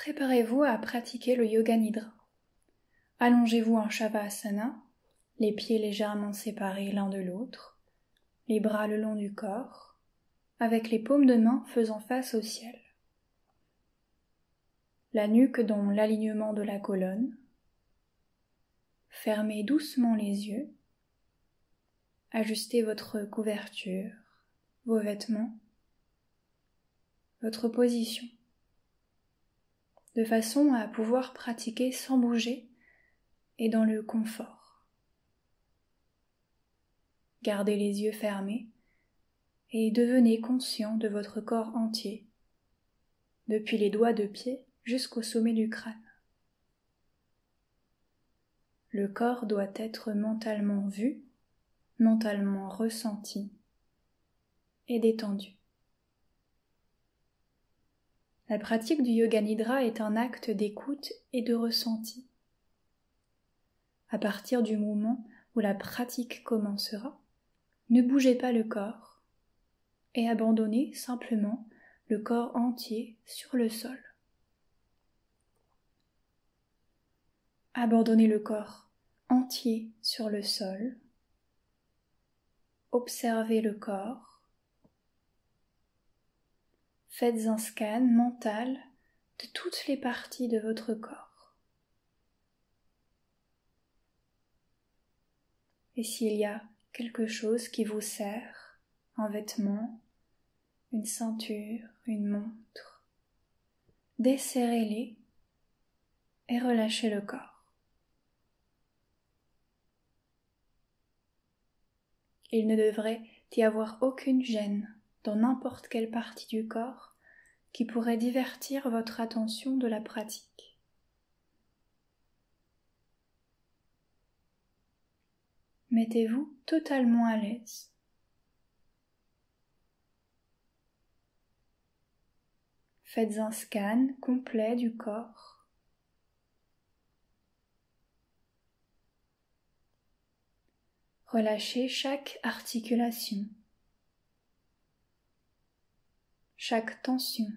Préparez-vous à pratiquer le Yoga Nidra. Allongez-vous en Shavasana, les pieds légèrement séparés l'un de l'autre, les bras le long du corps, avec les paumes de main faisant face au ciel. La nuque dans l'alignement de la colonne. Fermez doucement les yeux. Ajustez votre couverture, vos vêtements, votre position, de façon à pouvoir pratiquer sans bouger et dans le confort. Gardez les yeux fermés et devenez conscient de votre corps entier, depuis les doigts de pied jusqu'au sommet du crâne. Le corps doit être mentalement vu, mentalement ressenti et détendu. La pratique du Yoga Nidra est un acte d'écoute et de ressenti. À partir du moment où la pratique commencera, ne bougez pas le corps et abandonnez simplement le corps entier sur le sol. Abandonnez le corps entier sur le sol. Observez le corps. Faites un scan mental de toutes les parties de votre corps. Et s'il y a quelque chose qui vous sert, un vêtement, une ceinture, une montre, desserrez-les et relâchez le corps. Il ne devrait y avoir aucune gêne dans n'importe quelle partie du corps qui pourrait divertir votre attention de la pratique. Mettez-vous totalement à l'aise. Faites un scan complet du corps. Relâchez chaque articulation, chaque tension.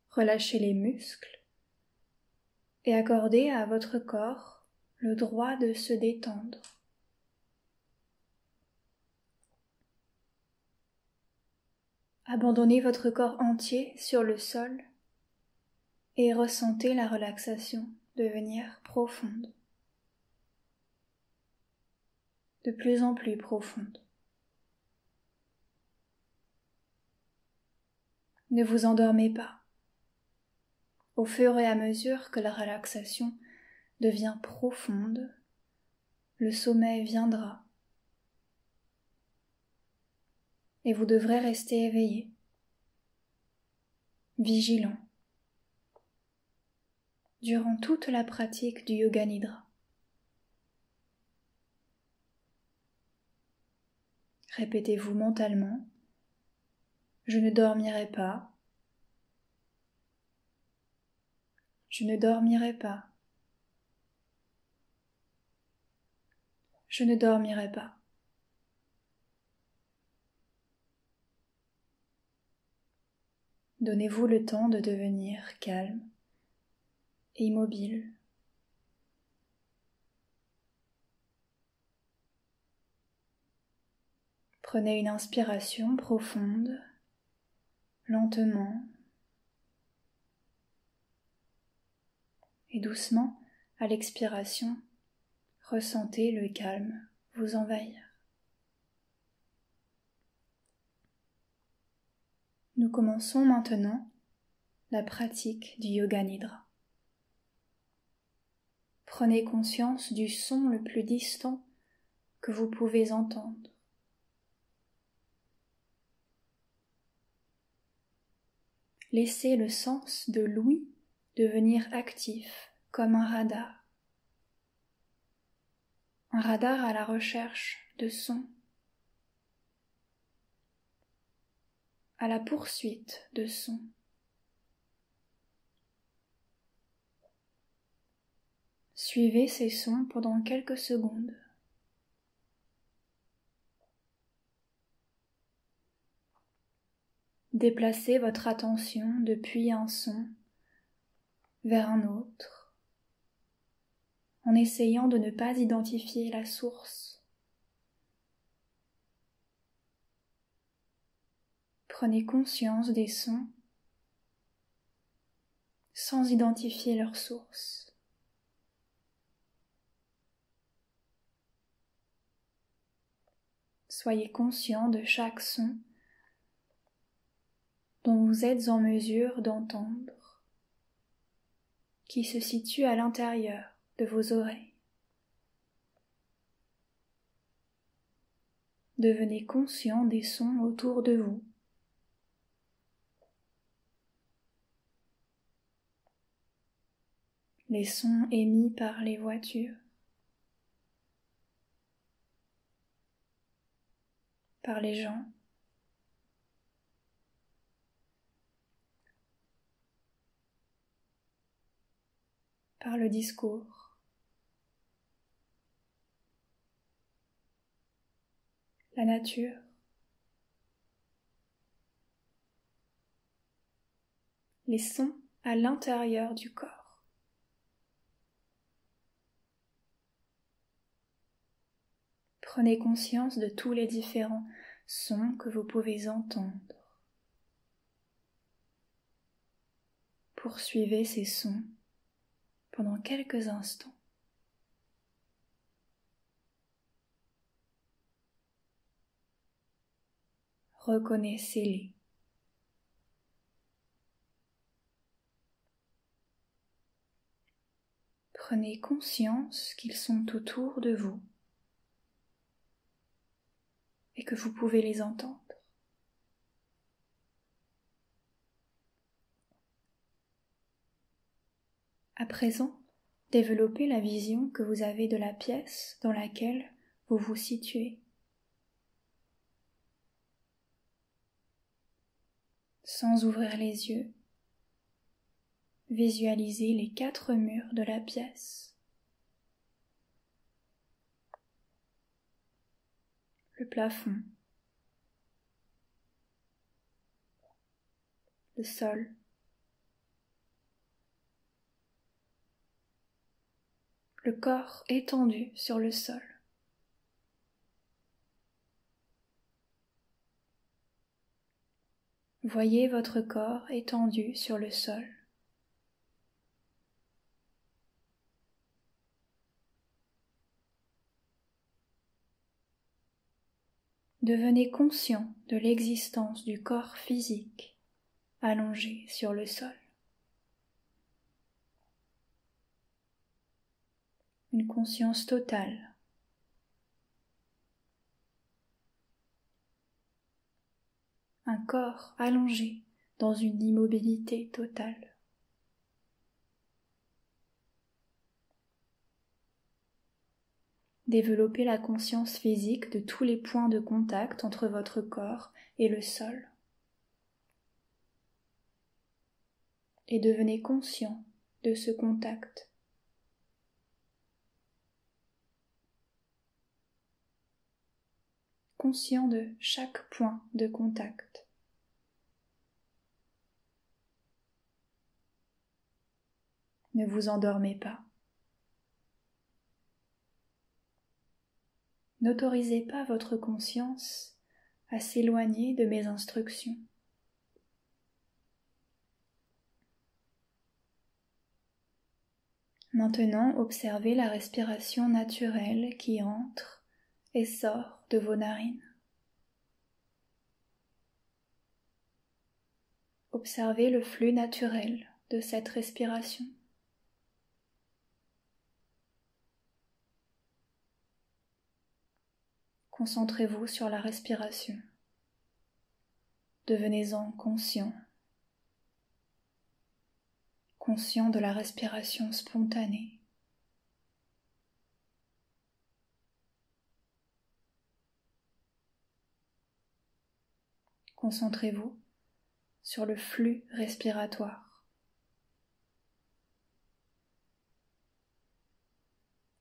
Relâchez les muscles et accordez à votre corps le droit de se détendre. Abandonnez votre corps entier sur le sol et ressentez la relaxation devenir profonde, de plus en plus profonde. Ne vous endormez pas. Au fur et à mesure que la relaxation devient profonde, le sommeil viendra et vous devrez rester éveillé, vigilant, durant toute la pratique du Yoga Nidra. Répétez-vous mentalement: je ne dormirai pas, je ne dormirai pas, je ne dormirai pas. Donnez-vous le temps de devenir calme et immobile. Prenez une inspiration profonde, lentement, et doucement, à l'expiration, ressentez le calme vous envahir. Nous commençons maintenant la pratique du Yoga Nidra. Prenez conscience du son le plus distant que vous pouvez entendre. Laissez le sens de l'ouïe devenir actif comme un radar. Un radar à la recherche de sons, à la poursuite de sons. Suivez ces sons pendant quelques secondes. Déplacez votre attention depuis un son vers un autre, en essayant de ne pas identifier la source. Prenez conscience des sons sans identifier leur source. Soyez conscient de chaque son dont vous êtes en mesure d'entendre, qui se situe à l'intérieur de vos oreilles. Devenez conscient des sons autour de vous. Les sons émis par les voitures, par les gens, par le discours, la nature, les sons à l'intérieur du corps. Prenez conscience de tous les différents sons que vous pouvez entendre. Poursuivez ces sons pendant quelques instants. Reconnaissez-les. Prenez conscience qu'ils sont autour de vous et que vous pouvez les entendre. À présent, développez la vision que vous avez de la pièce dans laquelle vous vous situez. Sans ouvrir les yeux, visualisez les 4 murs de la pièce. Le plafond, le sol, le corps étendu sur le sol. Voyez votre corps étendu sur le sol. Devenez conscient de l'existence du corps physique allongé sur le sol. Une conscience totale. Un corps allongé dans une immobilité totale. Développez la conscience physique de tous les points de contact entre votre corps et le sol. Et devenez conscient de ce contact. Conscient de chaque point de contact. Ne vous endormez pas. N'autorisez pas votre conscience à s'éloigner de mes instructions. Maintenant, observez la respiration naturelle qui entre et sort de vos narines. Observez le flux naturel de cette respiration. Concentrez-vous sur la respiration. Devenez-en conscient. Conscient de la respiration spontanée. Concentrez-vous sur le flux respiratoire.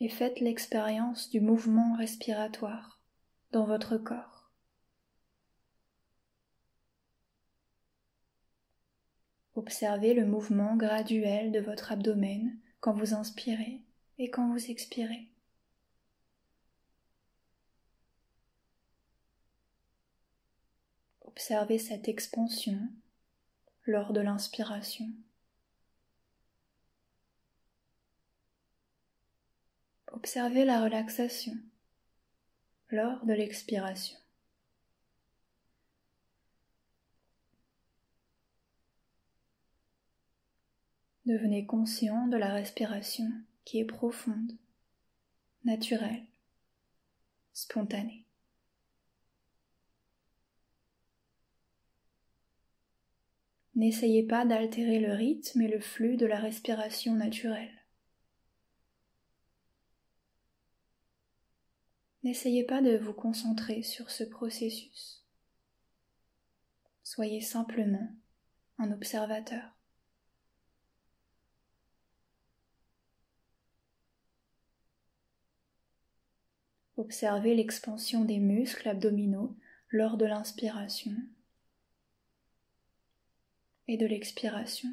Et faites l'expérience du mouvement respiratoire dans votre corps. Observez le mouvement graduel de votre abdomen quand vous inspirez et quand vous expirez. Observez cette expansion lors de l'inspiration. Observez la relaxation lors de l'expiration. Devenez conscient de la respiration qui est profonde, naturelle, spontanée. N'essayez pas d'altérer le rythme et le flux de la respiration naturelle. N'essayez pas de vous concentrer sur ce processus. Soyez simplement un observateur. Observez l'expansion des muscles abdominaux lors de l'inspiration et de l'expiration.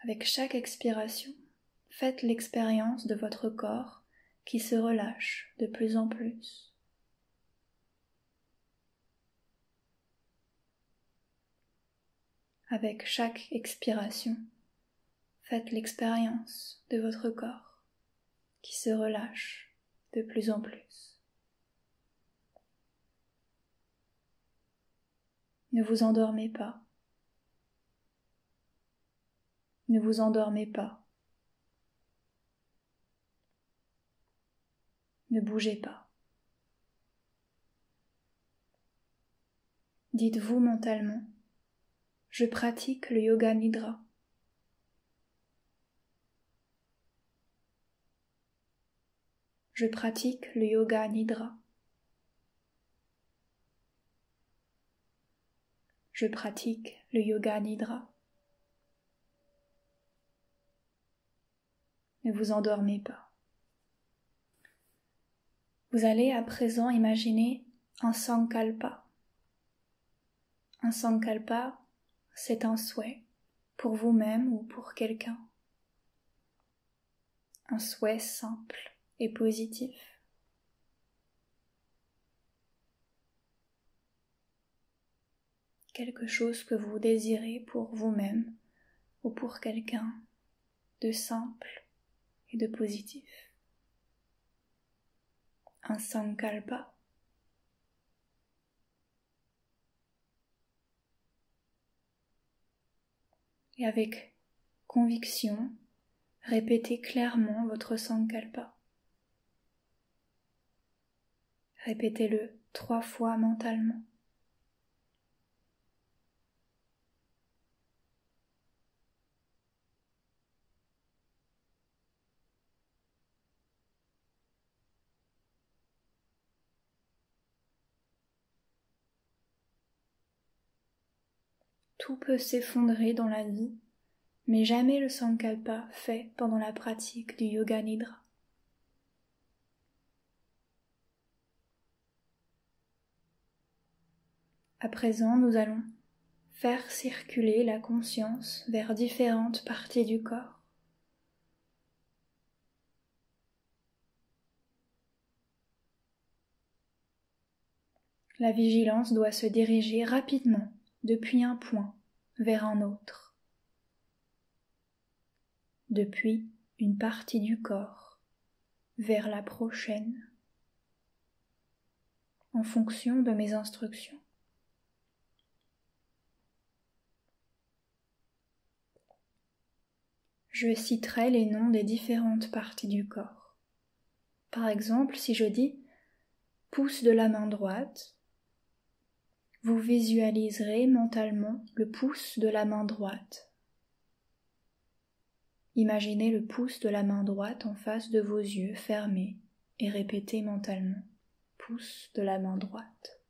Avec chaque expiration, faites l'expérience de votre corps qui se relâche de plus en plus. Avec chaque expiration, faites l'expérience de votre corps qui se relâche de plus en plus. Ne vous endormez pas. Ne vous endormez pas. Ne bougez pas. Dites-vous mentalement, je pratique le yoga nidra. Je pratique le yoga nidra. Je pratique le yoga nidra. Ne vous endormez pas. Vous allez à présent imaginer un sankalpa. Un sankalpa, c'est un souhait pour vous-même ou pour quelqu'un. Un souhait simple et positif. Quelque chose que vous désirez pour vous-même ou pour quelqu'un de simple et de positif. Un sankalpa. Et avec conviction, répétez clairement votre sankalpa. Répétez-le 3 fois mentalement. Tout peut s'effondrer dans la vie, mais jamais le sankalpa fait pendant la pratique du yoga nidra. À présent, nous allons faire circuler la conscience vers différentes parties du corps. La vigilance doit se diriger rapidement depuis un point vers un autre, depuis une partie du corps vers la prochaine, en fonction de mes instructions. Je citerai les noms des différentes parties du corps. Par exemple, si je dis pouce de la main droite, vous visualiserez mentalement le pouce de la main droite. Imaginez le pouce de la main droite en face de vos yeux fermés et répétez mentalement pouce de la main droite.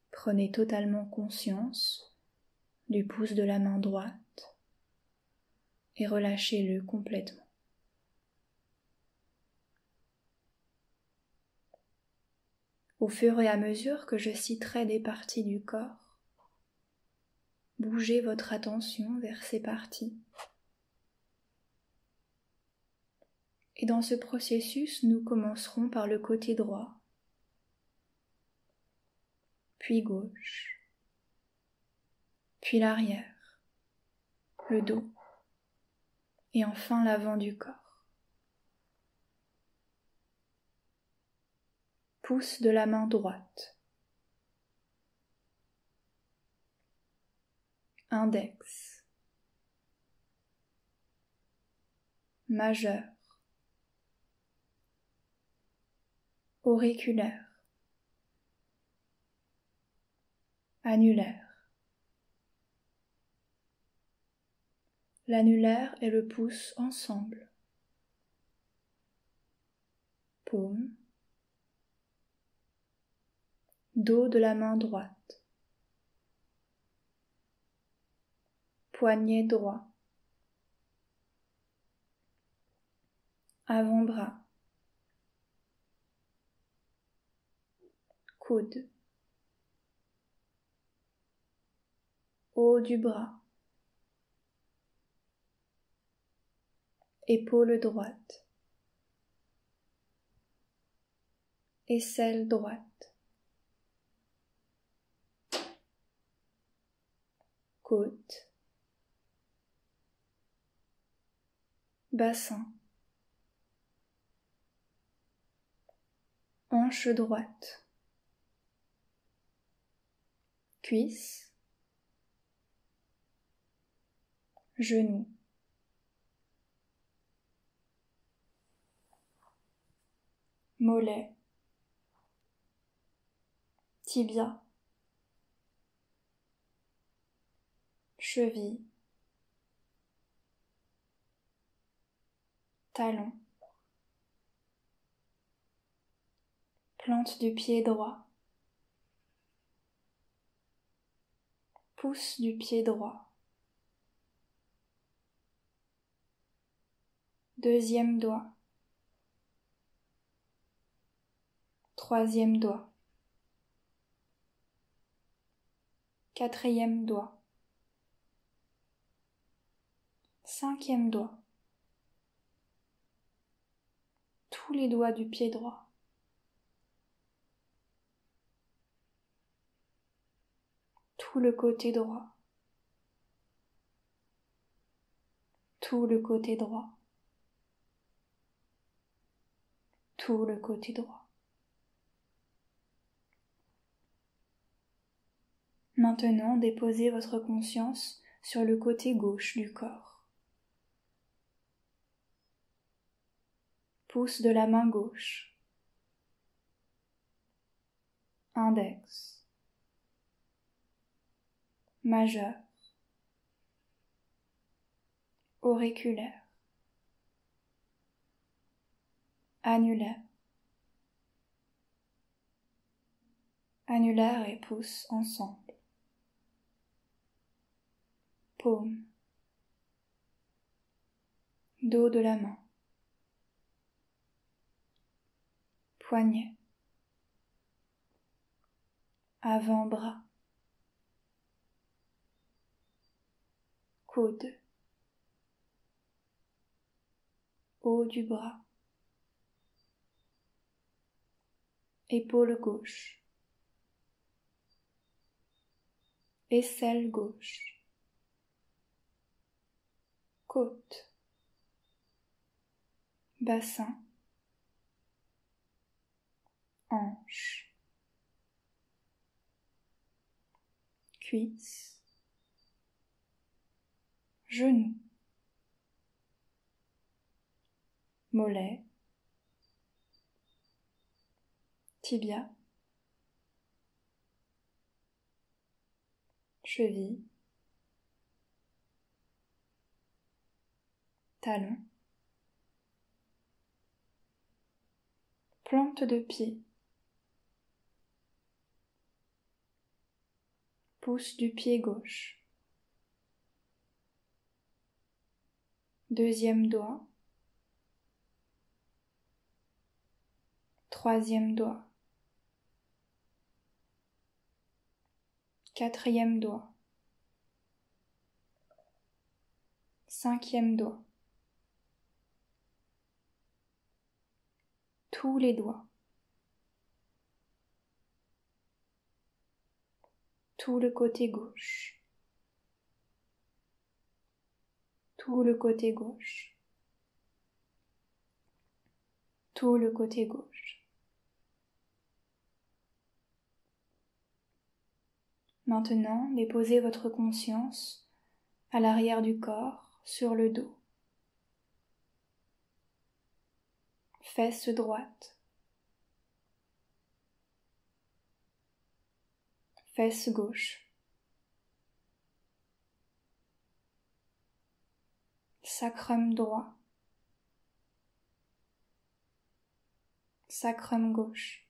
Prenez totalement conscience du pouce de la main droite et relâchez-le complètement. Au fur et à mesure que je citerai des parties du corps, bougez votre attention vers ces parties. Et dans ce processus, nous commencerons par le côté droit, puis gauche, puis l'arrière, le dos, et enfin l'avant du corps. Pouce de la main droite, index, majeur, auriculaire, annulaire. L'annulaire et le pouce ensemble. Paume. Dos de la main droite. Poignet droit. Avant-bras. Coude. Haut du bras. Épaule droite. Aisselle droite. Côte. Bassin. Hanche droite. Cuisse. Genou. Mollet. Tibia. Cheville. Talon. Plante du pied droit. Pouce du pied droit. Deuxième doigt. Troisième doigt. Quatrième doigt. Cinquième doigt. Tous les doigts du pied droit. Tout le côté droit. Tout le côté droit. Tout le côté droit. Maintenant, déposez votre conscience sur le côté gauche du corps. Pouce de la main gauche. Index. Majeur. Auriculaire. Annulaire. Annulaire et pouce ensemble. Paume. Dos de la main. Poignet. Avant-bras. Coude. Haut du bras. Épaule gauche. Aisselle gauche. Côte. Bassin. Hanche. Cuisse. Genou. Mollet. Tibia. Cheville. Talon. Plante de pied. Pouce du pied gauche. Deuxième doigt. Troisième doigt. 4e doigt, 5e doigt, tous les doigts, tout le côté gauche, tout le côté gauche, tout le côté gauche. Maintenant, déposez votre conscience à l'arrière du corps, sur le dos. Fesse droite, fesse gauche, sacrum droit, sacrum gauche,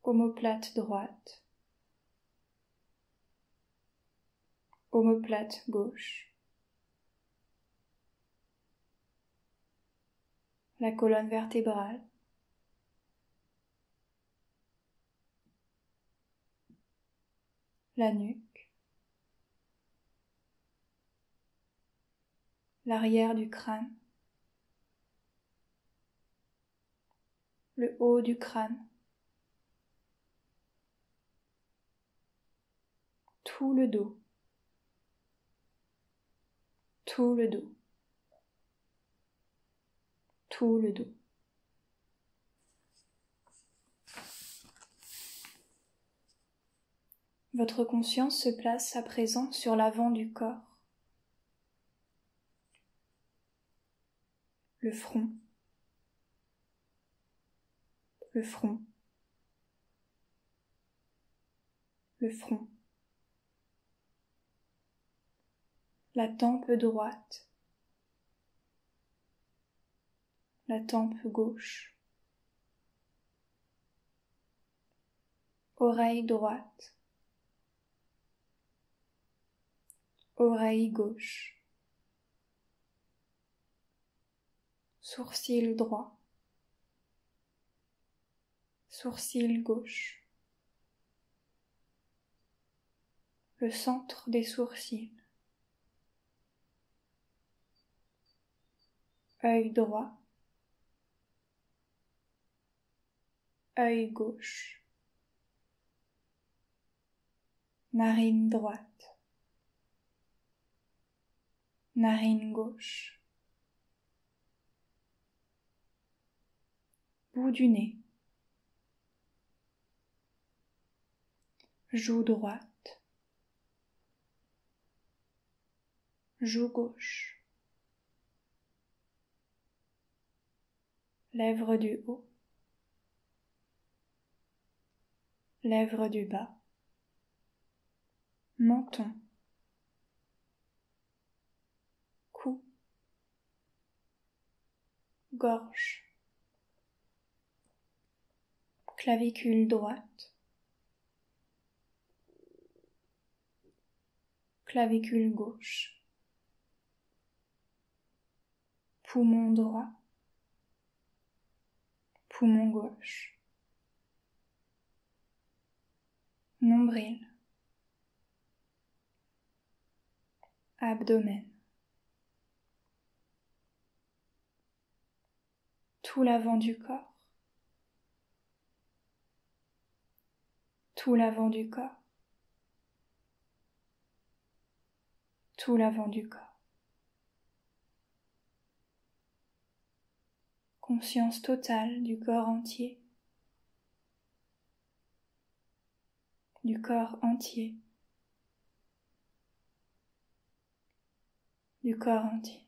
omoplate droite, omoplate gauche, la colonne vertébrale, la nuque, l'arrière du crâne, le haut du crâne, tout le dos, tout le dos, tout le dos. Votre conscience se place à présent sur l'avant du corps, le front, le front, le front, la tempe droite, la tempe gauche, oreille droite, oreille gauche, sourcil droit, sourcil gauche, le centre des sourcils, œil droit, œil gauche, narine droite, narine gauche, bout du nez, joue droite, joue gauche, lèvre du haut, lèvre du bas, menton, cou, gorge, clavicule droite, clavicule gauche, poumon droit, poumon gauche, nombril, abdomen, tout l'avant du corps, tout l'avant du corps, tout l'avant du corps. Conscience totale du corps entier, du corps entier, du corps entier.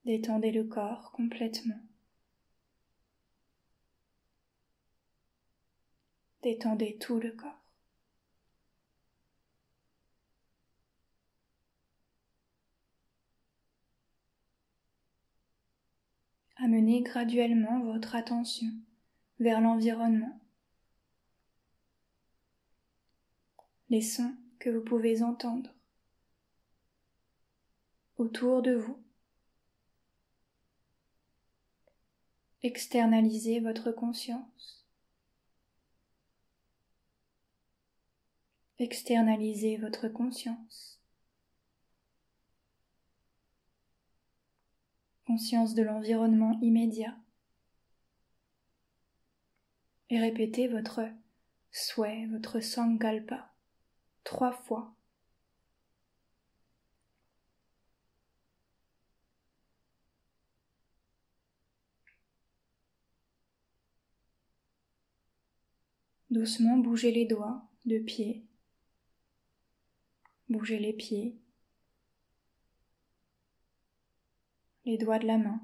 Détendez le corps complètement. Détendez tout le corps. Amenez graduellement votre attention vers l'environnement. Les sons que vous pouvez entendre autour de vous. Externalisez votre conscience. Externalisez votre conscience. Conscience de l'environnement immédiat. Et répétez votre souhait, votre sankalpa, 3 fois. Doucement bougez les doigts de pied. Bougez les pieds. Les doigts de la main.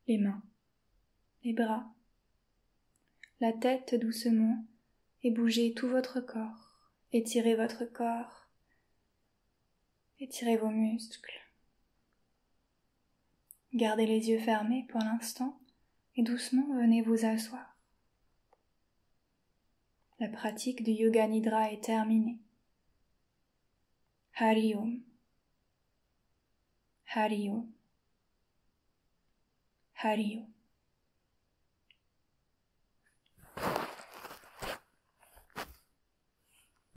Les mains. Les bras. La tête doucement et bougez tout votre corps. Étirez votre corps. Étirez vos muscles. Gardez les yeux fermés pour l'instant et doucement venez vous asseoir. La pratique du Yoga Nidra est terminée. Hari Om. Hari Om. Hari Om.